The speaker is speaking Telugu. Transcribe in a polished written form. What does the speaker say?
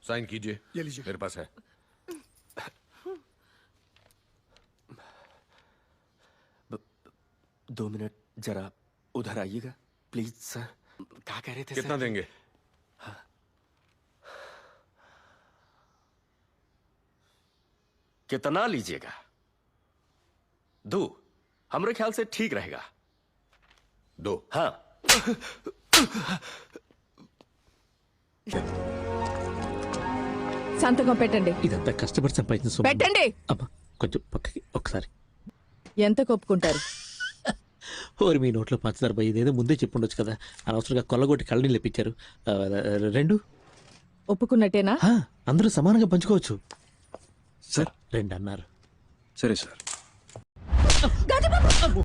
साइन कीजिए। ये लीजिए। मेरे पास है। दो मिनट जरा उधर आइएगा प्लीज सर। क्या कह रहे थे कितना सर? देंगे? कितना लीजिएगा? 2 हमारे ख्याल से ठीक रहेगा। 2। हाँ। సంతకం పెట్టండి. ఇదంతా కష్టపడి సంపాదించిన సొమ్ము. పెట్టండి. అమ్మా కొంచెం పక్కకి ఒకసారి. ఎంత ఒప్పుకుంటారు? ఓరి మీ నోట్లో పంచదార పోయి ఇదేదో ముందే చెప్పుండొచ్చు కదా, అనవసరంగా కొల్లగొట్టి కళ్ళని లేపించారు. 2 ఒప్పుకున్నట్టేనా? అందరూ సమానంగా పంచుకోవచ్చు సార్ 2 అన్నారు. సరే సార్.